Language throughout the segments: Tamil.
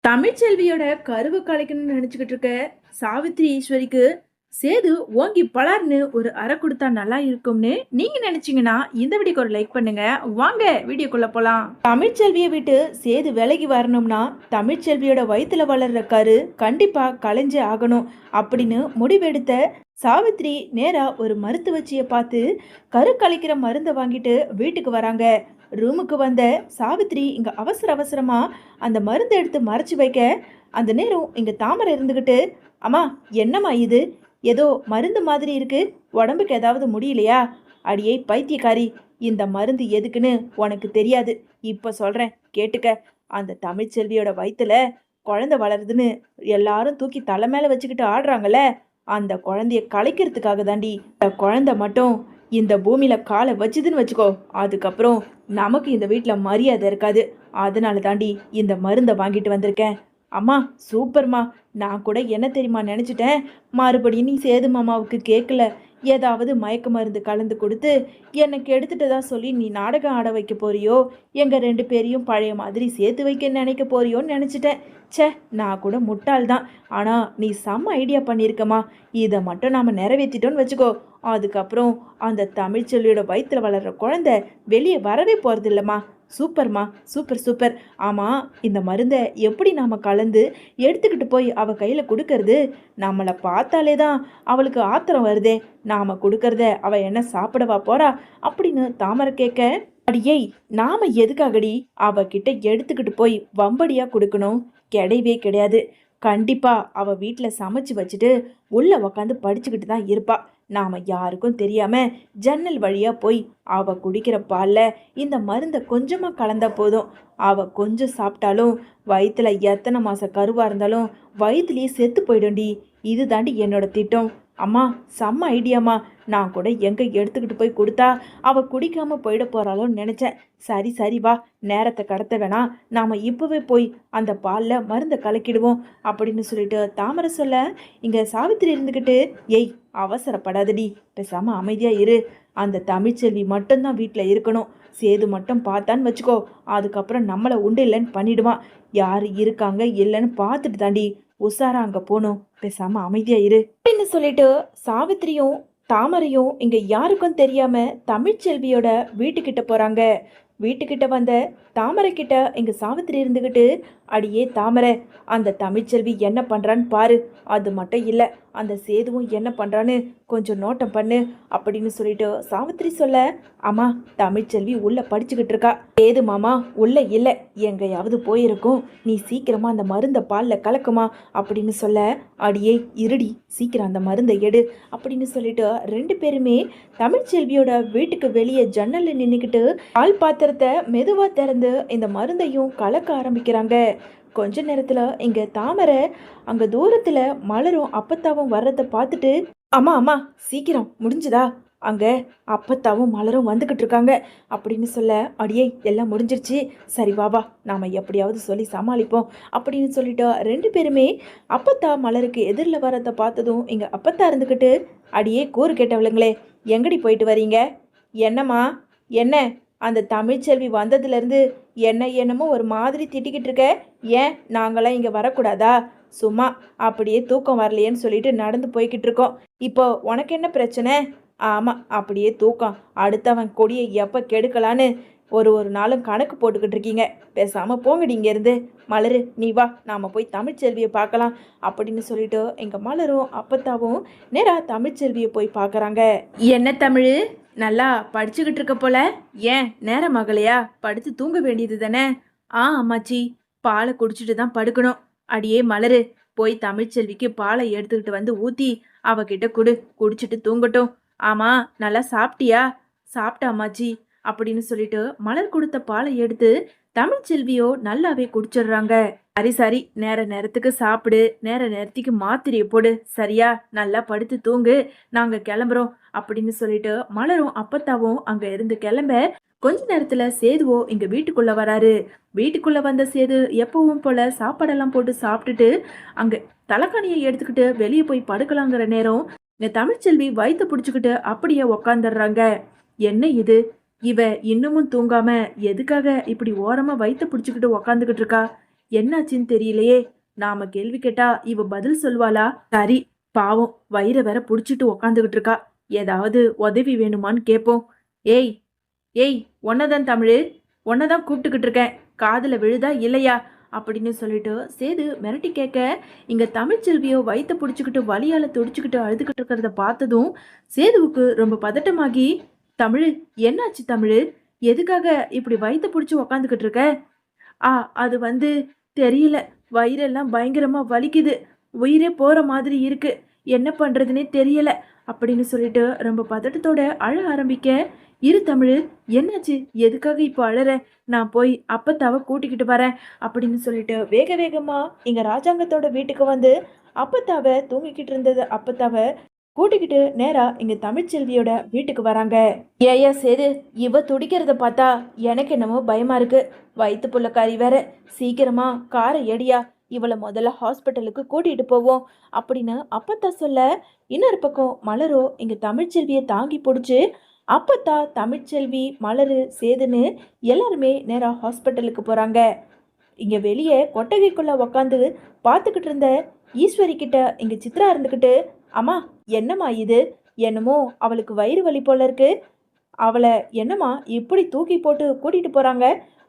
தமிழ்ச்செல்வியோட கருவு கலைக்கணும்னு நினைச்சுக்கிட்டு இருக்க சாவித்ரி ஈஸ்வரிக்கு சேது ஓங்கி பலார்னு ஒரு அறை கொடுத்தா நல்லா இருக்கும்னு நீங்க நினைச்சீங்கன்னா இந்த வீடியோக்கு ஒரு லைக் பண்ணுங்க. வாங்க வீடியோக்குள்ள போலாம். தமிழ்ச்செல்வியை விட்டு சேது விலகி வரணும்னா தமிழ்ச்செல்வியோட வயித்துல வளர்ற கரு கண்டிப்பா கலைஞ்சே ஆகணும் அப்படின்னு முடிவெடுத்த சாவித்ரி நேரா ஒரு மருத்துவச்சியை பார்த்து கரு கலைக்கிற மருந்தை வாங்கிட்டு வீட்டுக்கு வராங்க. ரூமுக்கு வந்த சாவித்ரி இங்க அவசர அவசரமா அந்த மருந்து எடுத்து மறைச்சு வைக்க அந்த நேரம் இங்க தாமரை இருந்துகிட்டு, அம்மா என்னம்மா இது, ஏதோ மருந்து மாதிரி இருக்கு, உடம்புக்கு ஏதாவது முடியலையா? அடியே பைத்தியக்காரி, இந்த மருந்து எதுக்குன்னு உனக்கு தெரியாது, இப்ப சொல்றேன் கேட்டுக்க. அந்த தமிழ்ச்செல்வியோட வயித்துல குழந்தை வளருதுன்னு எல்லாரும் தூக்கி தலை மேல வச்சுக்கிட்டு ஆடுறாங்கல்ல, அந்த குழந்தைய கலைக்கிறதுக்காக தாண்டி. இந்த குழந்தை மட்டும் இந்த பூமியில காலை வச்சுதுன்னு வச்சுக்கோ, அதுக்கப்புறம் நமக்கு இந்த வீட்டில் மரியாதை இருக்காது. அதனால தாண்டி இந்த மருந்தை வாங்கிட்டு வந்திருக்கேன். அம்மா சூப்பர்மா, நான் கூட என்ன தெரியுமா நினச்சிட்டேன், மறுபடியும் நீ சேது மாமாவுக்கு கேட்கல, ஏதாவது மயக்க மருந்து கலந்து கொடுத்து எனக்கு எடுத்துட்டதா சொல்லி நீ நாடகம் ஆட வைக்க போறியோ, எங்கள் ரெண்டு பேரையும் பழைய மாதிரி சேர்த்து வைக்க நினைக்க போறியோன்னு நினச்சிட்டேன். ச்சே, நான் கூட முட்டாள் தான். ஆனால் நீ செம்ம ஐடியா பண்ணியிருக்கம்மா. இதை மட்டும் நாம் நிறைவேற்றிட்டோன்னு வச்சுக்கோ, அதுக்கப்புறம் அந்த தமிழ்ச்செல்வியோட வயிற்றில் வளர்கிற குழந்தை வெளியே வரவே போகிறது இல்லைம்மா. சூப்பர்மா, சூப்பர் சூப்பர். ஆமாம், இந்த மருந்தை எப்படி நாம் கலந்து எடுத்துக்கிட்டு போய் அவள் கையில் கொடுக்கறது? நம்மளை பார்த்தாலே தான் அவளுக்கு ஆத்திரம் வருதே, நாம் கொடுக்கறத அவள் என்ன சாப்பிடவா போறா அப்படின்னு தாமரை கேட்க, அடியை நாம எதுக்காகடி அவகிட்ட எடுத்துக்கிட்டு போய் வம்படியா கொடுக்கணும்? கிடையவே கிடையாது. கண்டிப்பா அவ வீட்டில் சமைச்சு வச்சுட்டு உள்ள உக்காந்து படிச்சுக்கிட்டு தான் இருப்பா. நாம யாருக்கும் தெரியாம ஜன்னல் வழியா போய் அவ குடிக்கிற பால்ல இந்த மருந்தை கொஞ்சமா கலந்தா போதும். அவ கொஞ்சம் சாப்பிட்டாலும் வயிற்றுல எத்தனை மாச கருவா இருந்தாலும் வயிற்றுலயே செத்து போயிடும்டி. இது தாண்டி என்னோட திட்டம். அம்மா செம்ம ஐடியாம்மா. நான் கூட எங்கே எடுத்துக்கிட்டு போய் கொடுத்தா அவள் குடிக்காமல் போயிட போகிறாளோன்னு நினச்சேன். சரி சரி வா, நேரத்தை கடத்த வேணாம், நாம் இப்போவே போய் அந்த பாலில் மருந்தை கலக்கிடுவோம் அப்படின்னு சொல்லிட்டு தாமரை சொல்ல, இங்கே சாவித்திரி இருந்துக்கிட்டு, ஏய் அவசரப்படாதடி, பேசாமல் அமைதியாக இரு. அந்த தமிழ்ச்செல்வி மட்டும்தான் வீட்டில் இருக்கணும். சேது மட்டும் பார்த்தான்னு வச்சுக்கோ, அதுக்கப்புறம் நம்மளை உண்டு இல்லைன்னு பண்ணிடுவான். யார் இருக்காங்க இல்லைன்னு பார்த்துட்டு தாண்டி உஷாரா அங்கே போகணும். பேசாமல் அமைதியாக இரு அப்படின்னு சொல்லிட்டு சாவித்திரியும் தாமரையும் இங்க யாருக்கும் தெரியாம தமிழ்ச்செல்வியோட வீட்டுக்கிட்ட போறாங்க. வீட்டுக்கிட்ட வந்த தாமரை கிட்ட இங்க சாவித்திரி இருந்துகிட்டு, அடியே தாமரை, அந்த தமிழ்ச்செல்வி என்ன பண்றான்னு பாரு, அது மட்டும் இல்லை அந்த சேதுவும் என்ன பண்றான்னு கொஞ்சம் நோட்டம் பண்ணு அப்படின்னு சொல்லிட்டு சாவித்திரி சொல்ல, ஆமா தமிழ்ச்செல்வி உள்ள படிச்சுக்கிட்டு இருக்கா, சேது மாமா உள்ள இல்லை, எங்கேயாவது போயிருக்கும், நீ சீக்கிரமா அந்த மருந்தை பாலில் கலக்குமா அப்படின்னு சொல்ல, அடியே இருடி, சீக்கிரம் அந்த மருந்தை எடு அப்படின்னு சொல்லிட்டு ரெண்டு பேருமே தமிழ்ச்செல்வியோட வீட்டுக்கு வெளியே ஜன்னல்ல நின்றுக்கிட்டு பால் பாத்திரத்தை மெதுவா திறந்து இந்த மருந்தையும் கலக்க ஆரம்பிக்கிறாங்க. கொஞ்ச நேரத்துல இங்க தாமரை அங்க தூரத்துல மலரும் அப்பத்தாவும் வர்றதை பார்த்துட்டு, அம்மா அம்மா சீக்கிரம் முடிஞ்சுதா, அங்க அப்பத்தாவும் மலரும் வந்துக்கிட்டு இருக்காங்க அப்படின்னு சொல்ல, அடியே எல்லாம் முடிஞ்சிருச்சு, சரி வாவா நாம எப்படியாவது சொல்லி சமாளிப்போம் அப்படின்னு சொல்லிட்டு ரெண்டு பேருமே அப்பத்தா மலருக்கு எதிரில் வரதை பார்த்ததும் இங்க அப்பத்தா இருந்துக்கிட்டு, அடியே கூறு கேட்டவளுங்களே, எங்கடி போயிட்டு வரீங்க? என்னம்மா என்ன, அந்த தமிழ்ச்செல்வி வந்ததுலேருந்து என்னமோ ஒரு மாதிரி திட்டிக்கிட்டு இருக்க, ஏன் நாங்களாம் இங்கே வரக்கூடாதா? சும்மா அப்படியே தூக்கம் வரலையேன்னு சொல்லிட்டு நடந்து போய்கிட்டு இருக்கோம். இப்போ உனக்கு என்ன பிரச்சனை? ஆமாம் அப்படியே தூக்கம், அடுத்தவன் கொடியை எப்போ கெடுக்கலான்னு ஒரு நாளும் கணக்கு போட்டுக்கிட்டு இருக்கீங்க. பேசாமல் போங்கடி இங்கேருந்து. மலரு நீ வா, நாம் போய் தமிழ்ச்செல்வியை பார்க்கலாம் அப்படின்னு சொல்லிட்டு எங்கள் மலரும் அப்பத்தாவும் நேராக தமிழ்ச்செல்வியை போய் பார்க்குறாங்க. என்ன தமிழ், நல்லா படிச்சுக்கிட்டு இருக்க போல, ஏன் நேரம் ஆகலையா? படுத்து தூங்க வேண்டியது தானே? அம்மாச்சி, பாலை குடிச்சிட்டு தான் படுக்கணும். அடியே மலரு, போய் தமிழ்ச்செல்விக்கு பாலை எடுத்துக்கிட்டு வந்து ஊற்றி அவகிட்ட குடிச்சிட்டு தூங்கட்டும். ஆமா நல்லா சாப்பிட்டியா? சாப்பிட்டா அம்மாச்சி அப்படின்னு சொல்லிட்டு மலர் கொடுத்த பாலை எடுத்து தமிழ்ச்செல்வியோ நல்லாவே குடிச்சிடுறாங்க. சரி சரி, நேரத்துக்கு சாப்பிடு, நேரத்துக்கு மாத்திரையை போடு, சரியா? நல்லா படுத்து தூங்கு, நாங்க கிளம்புறோம் அப்படின்னு சொல்லிட்டு மலரும் அப்பத்தாவும் அங்க இருந்து கிளம்ப கொஞ்ச நேரத்துல சேதுவோ இங்க வீட்டுக்குள்ள வராரு. வீட்டுக்குள்ள வந்த சேது எப்பவும் போல சாப்பாடெல்லாம் போட்டு சாப்பிட்டுட்டு அங்க தலைக்காணியை எடுத்துக்கிட்டு வெளியே போய் படுக்கலாங்கிற நேரம் இந்த தமிழ்ச்செல்வி வயிற்று பிடிச்சிக்கிட்டு அப்படியே உக்காந்துடுறாங்க. என்ன இது, இவ இன்னமும் தூங்காம எதுக்காக இப்படி ஓரமா வயிற்று பிடிச்சிக்கிட்டு உக்காந்துக்கிட்டு இருக்கா? என்னாச்சுன்னு தெரியலையே. நாம கேள்வி கேட்டா இவ பதில் சொல்வாளா? சரி, பாவம் வயிற வேற புடிச்சிட்டு உக்காந்துகிட்டு இருக்கா. ஏதாவது உதவி வேணுமான்னு கேப்போம். ஏய் ஏய், ஒன்னதான் தமிழு, ஒன்னதான் கூப்பிட்டுக்கிட்டு இருக்கேன், காதுல விழுதா இல்லையா அப்படின்னு சொல்லிட்டு சேது மிரட்டி கேட்க, இங்க தமிழ்ச்செல்வியோ வயித்தை பிடிச்சிக்கிட்டு வலியால துடிச்சுக்கிட்டு அழுதுகிட்டு இருக்கிறத பார்த்ததும் சேதுவுக்கு ரொம்ப பதட்டமாகி, தமிழு என்னாச்சு தமிழு, எதுக்காக இப்படி வயித்தை பிடிச்சி உக்காந்துக்கிட்டு இருக்க? அது வந்து தெரியல, வயிறெல்லாம் பயங்கரமா வலிக்குது, உயிரே போற மாதிரி இருக்கு, என்ன பண்றதுன்னே தெரியல அப்படின்னு சொல்லிட்டு ரொம்ப பதட்டத்தோட அழ ஆரம்பிக்க, இரு தமிழு, என்னாச்சு, எதுக்காக இப்போ அழற, நான் போய் அப்பத்தாவை கூட்டிக்கிட்டு வரேன் அப்படின்னு சொல்லிட்டு வேக வேகமா இங்க ராஜாங்கத்தோட வீட்டுக்கு வந்து அப்பத்தாவை தூங்கிக்கிட்டு இருந்தது அப்பத்தாவை கூட்டிக்கிட்டு நேரா இங்க தமிழ்ச்செல்வியோட வீட்டுக்கு வராங்க. ஏயா சேது, இவ துடிக்கிறத பார்த்தா எனக்கு என்னமோ பயமா இருக்கு. வயிற்று புள்ளக்காரி வேற, சீக்கிரமா காரை எடியா, இவளை முதல்ல ஹாஸ்பிட்டலுக்கு கூட்டிட்டு போவோம் அப்படின்னு அப்பத்தா சொல்ல, இன்னொரு பக்கம் மலரோ இங்க தமிழ்ச்செல்வியை தாங்கி பிடிச்சி அப்பத்தா தமிழ்ச்செல்வி மலரு சேதுன்னு எல்லாருமே நேரா ஹாஸ்பிட்டலுக்கு போறாங்க. இங்க வெளியே கொட்டகைக்குள்ள உக்காந்து பார்த்துக்கிட்டு இருந்த ஈஸ்வரி கிட்ட இங்க சித்ரா இருந்துக்கிட்டு, அம்மா என்னம்மா இது, என்னமோ அவளுக்கு வயிறு வலி போல இருக்கு, அவளை என்னம்மா இப்படி தூக்கி போட்டு கூட்டிட்டு போறாங்க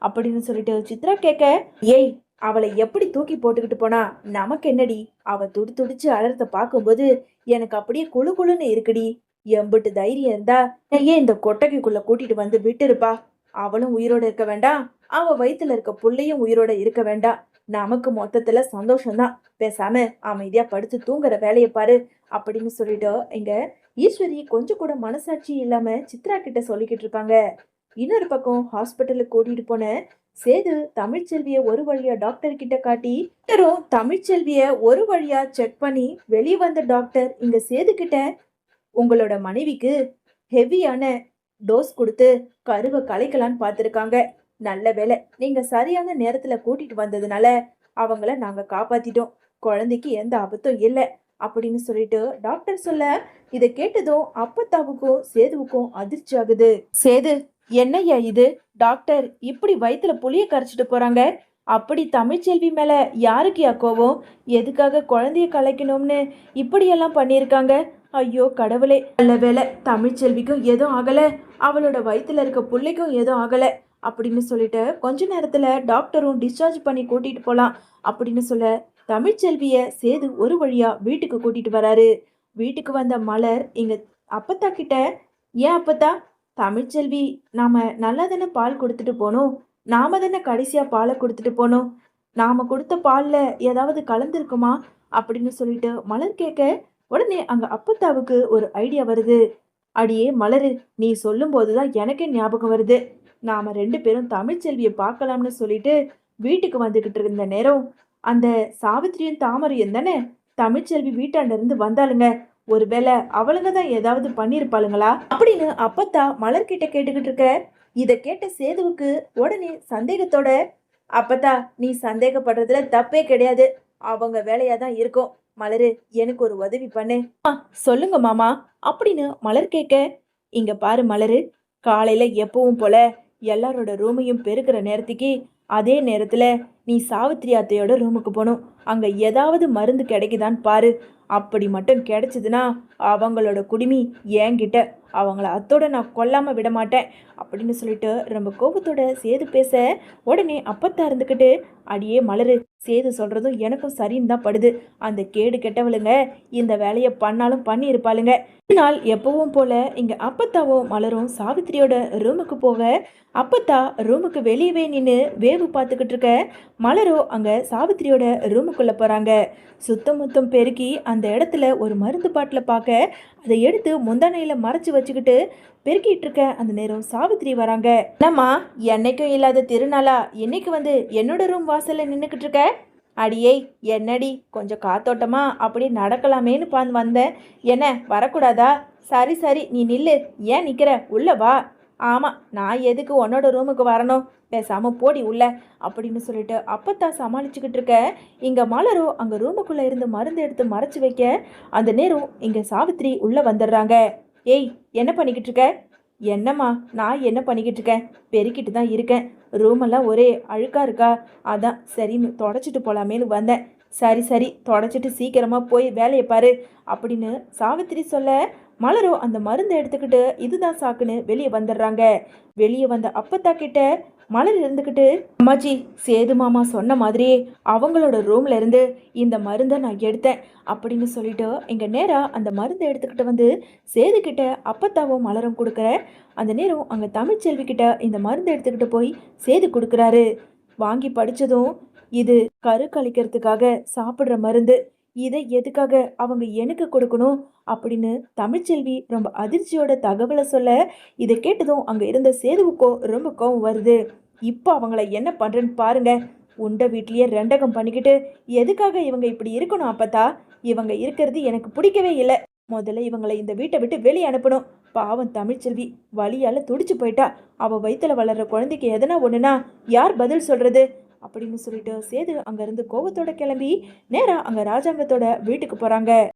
அப்படின்னு சொல்லிட்டு சித்ரா கேட்க, ஏய் அவளை எப்படி தூக்கி போட்டுக்கிட்டு போனா நமக்கு என்னடி, அவ துடிச்சு அலறத பார்க்கும்போது எனக்கு அப்படியே குழு குழுன்னு இருக்குடி, எம்பிட்டு தைரியம் இருந்தா ஏன் இந்த கொட்டகைக்குள்ள கூட்டிட்டு வந்து விட்டு இருப்பா, அவளும் உயிரோட இருக்க வேண்டாம், அவ வயித்துல இருக்க புள்ளையும் உயிரோட இருக்க வேண்டாம், நமக்கு மொத்தத்துல சந்தோஷம்தான், பேசாம அமைதியா படுத்து தூங்குற வேலையை பாரு அப்படின்னு சொல்லிட்டு இங்க ஈஸ்வரி கொஞ்சம் கூட மனசாட்சி இல்லாம சித்ரா கிட்ட சொல்லிக்கிட்டு இருப்பாங்க. இன்னொரு பக்கம் ஹாஸ்பிட்டலுக்கு கூட்டிட்டு போன சேது தமிழ்ச்செல்விய ஒரு வழியா டாக்டர் கிட்ட காட்டி, தமிழ்ச்செல்விய ஒரு வழியா செக் பண்ணி வெளியே வந்த டாக்டர் இங்க சேது கிட்ட, உங்களோட மனைவிக்கு ஹெவியான டோஸ் கொடுத்து கருவை கலைக்கலான்னு பார்த்துருக்காங்க, நல்ல வேலை நீங்க சரியான நேரத்துல கூட்டிட்டு வந்ததுனால அவங்கள நாங்க காப்பாத்திட்டோம், குழந்தைக்கு எந்த ஆபத்தும் இல்லை அப்படின்னு சொல்லிட்டு டாக்டர் சொல்ல, இதை கேட்டதும் அப்பத்தாவுக்கும் சேதுவுக்கும் அதிர்ச்சி ஆகுது. சேது, என்னையா இது, டாக்டர் இப்படி வயிற்றுல புளிய கரைச்சிட்டு போறாங்க, அப்படி தமிழ்ச்செல்வி மேல யாருக்கு கோவம், எதுக்காக குழந்தைய கலைக்கணும்னு இப்படியெல்லாம் பண்ணியிருக்காங்க, ஐயோ கடவுளே, நல்ல வேலை தமிழ்ச்செல்விக்கும் எதுவும் ஆகலை, அவளோட வயிற்றுல இருக்க பிள்ளைக்கும் எதுவும் ஆகலை அப்படின்னு சொல்லிட்டு கொஞ்ச நேரத்தில் டாக்டரும் டிஸ்சார்ஜ் பண்ணி கூட்டிகிட்டு போகலாம் அப்படின்னு சொல்ல, தமிழ்ச்செல்விய சேது ஒரு வழியா வீட்டுக்கு கூட்டிட்டு வராரு. வீட்டுக்கு வந்த மலர் இங்க அப்பத்தா கிட்ட, ஏன் அப்பத்தா, தமிழ்ச்செல்வி நாம நல்லா தானே பால் கொடுத்துட்டு போனோம், நாம தானே கடைசியா பாலை கொடுத்துட்டு போனோம், நாம கொடுத்த பால்ல ஏதாவது கலந்துருக்குமா அப்படின்னு சொல்லிட்டு மலர் கேட்க, உடனே அங்க அப்பத்தாவுக்கு ஒரு ஐடியா வருது. அடியே மலரு, நீ சொல்லும் போதுதான் எனக்கே ஞாபகம் வருது, நாம 2 பேரும் தமிழ்ச்செல்வியை பார்க்கலாம்னு சொல்லிட்டு வீட்டுக்கு வந்துகிட்டு இருந்த நேரம் அந்த சாவித்திரியும் தாமரையும் தானே தமிழ்ச்செல்வி வீட்டாண்ட இருந்து வந்தாளுங்க, ஒருவேளை அவளுங்க தான் ஏதாவது பண்ணிருப்பாளுங்களா அப்படின்னு அப்பத்தா மலர்கிட்ட கேட்டுக்கிட்டு இருக்க. இதை கேட்ட சேதுவுக்கு உடனே சந்தேகத்தோட, அப்பத்தா நீ சந்தேகப்படுறதுல தப்பே கிடையாது, அவங்க வேலையா தான் இருக்கும், மலரு எனக்கு ஒரு உதவி பண்ணு. சொல்லுங்க மாமா அப்படின்னு மலர் கேட்க, இங்க பாரு மலரு, காலையில எப்பவும் போல எல்லாரோட ரூமையும் பெருக்கிற நேரத்துக்கு அதே நேரத்துல நீ சாவித்திரி அத்தையோட ரூமுக்கு போகணும், அங்க ஏதாவது மருந்து கிடைக்குதான்னு பாரு, அப்படி மட்டும் கிடைச்சதுன்னா அவங்களோட குடிமி என்கிட்ட, அவங்கள அத்தோட நான் கொல்லாம விட மாட்டேன் அப்படின்னு சொல்லிட்டு ரொம்ப கோபத்தோட சேது பேச, உடனே அப்பத்தா இருந்துக்கிட்டு, அடியே மலரு, சேது சொல்றதும் எனக்கும் சரின்னு தான் படுது, அந்த கேடு கெட்டவளுங்க இந்த வேலையை பண்ணாலும் பண்ணி இருப்பாளுங்க. நாள் எப்பவும் போல இங்க அப்பத்தாவும் மலரும் சாவித்திரியோட ரூமுக்கு போக, அப்பத்தா ரூமுக்கு வெளியவே நின்று வேவு பார்த்துக்கிட்டு இருக்க, மலரோ அங்க சாவித்திரியோட ரூமுக்குள்ள போறாங்க. சுத்தம் பெருக்கி அந்த இடத்துல ஒரு மருந்து பாட்டில் பார்க்க, அதை எடுத்து முந்தானையில மறைச்சு வச்சுக்கிட்டு பெருக்கிட்டு இருக்க அந்த நேரம் சாவித்திரி வராங்க. என்னம்மா, என்னைக்கும் இல்லாத திருநாளா இன்னைக்கு வந்து என்னோட ரூம் வாசல்ல நின்றுக்கிட்டு இருக்க, அடியே என்னடி கொஞ்சம் காத்தோட்டமா அப்படி நடக்கலாமேன்னு வந்தேன், என்ன வரக்கூடாதா, சரி நீ நில்லு, ஏன் நிற்கிற, உள்ள வா, ஆமாம் நான் எதுக்கு உன்னோட ரூமுக்கு வரணும், பேசாமல் போடி உள்ள அப்படின்னு சொல்லிட்டு அப்பத்தா சமாளிச்சுக்கிட்டு இருக்க. இங்கே மலரோ அங்கே ரூமுக்குள்ளே இருந்து மருந்து எடுத்து மறைச்சி வைக்க, அந்த நேரம் இங்கே சாவித்திரி உள்ளே வந்துடுறாங்க. ஏய் என்ன பண்ணிக்கிட்டு இருக்க, என்னம்மா, நான் என்ன பண்ணிக்கிட்டு இருக்கேன்? பெருக்கிட்டு தான் இருக்கேன். ரூமெல்லாம் ஒரே அழுக்கா இருக்கா? அதான் சரின்னு தொடச்சிட்டு போலாமேன்னு வந்தேன். சரி சரி, தொடச்சிட்டு சீக்கிரமா போய் வேலையை பாரு அப்படின்னு சாவித்திரி சொல்ல, மலரும் அந்த மருந்தை எடுத்துக்கிட்டு இதுதான் சாக்குன்னு வெளியே வந்துடுறாங்க. வெளியே வந்த அப்பத்தா கிட்ட மலர் இருந்துக்கிட்டு, அம்மாச்சி, சேது மாமா சொன்ன மாதிரியே அவங்களோட ரூம்ல இருந்து இந்த மருந்தை நான் எடுத்தேன் அப்படின்னு சொல்லிட்டு இங்க நேரா அந்த மருந்தை எடுத்துக்கிட்டு வந்து சேது கிட்ட அப்பத்தாவும் மலரும் கொடுக்குற அந்த நேரம் அங்க தமிழ்ச்செல்வி கிட்ட இந்த மருந்தை எடுத்துக்கிட்டு போய் சேது கொடுக்குறாரு. வாங்கி படிச்சதும், இது கரு கழிக்கிறதுக்காக சாப்பிடுற மருந்து, இதை எதுக்காக அவங்க எனக்கு கொடுக்கணும் அப்படின்னு தமிழ்ச்செல்வி ரொம்ப அதிர்ச்சியோட தகவலை சொல்ல, இதை கேட்டதும் அங்க இருந்த சேதுவுக்கோ ரொம்ப கோவம் வருது. இப்போ அவங்கள என்ன பண்றேன்னு பாருங்க. உண்ட வீட்லயே ரெண்டகம் பண்ணிக்கிட்டு எதுக்காக இவங்க இப்படி இருக்கணும் அப்பத்தா? இவங்க இருக்கிறது எனக்கு பிடிக்கவே இல்லை. முதல்ல இவங்களை இந்த வீட்டை விட்டு வெளியே அனுப்பணும். பாவம் தமிழ்ச்செல்வி வலியால துடிச்சு போயிட்டா. அவ வயித்துல வளர்ற குழந்தைக்கு எதனா ஒண்ணுனா யார் பதில் சொல்றது அப்படின்னு சொல்லிட்டு சேது அங்க இருந்து கோவத்தோட கிளம்பி நேரா அங்க ராஜாங்கத்தோட வீட்டுக்கு போறாங்க.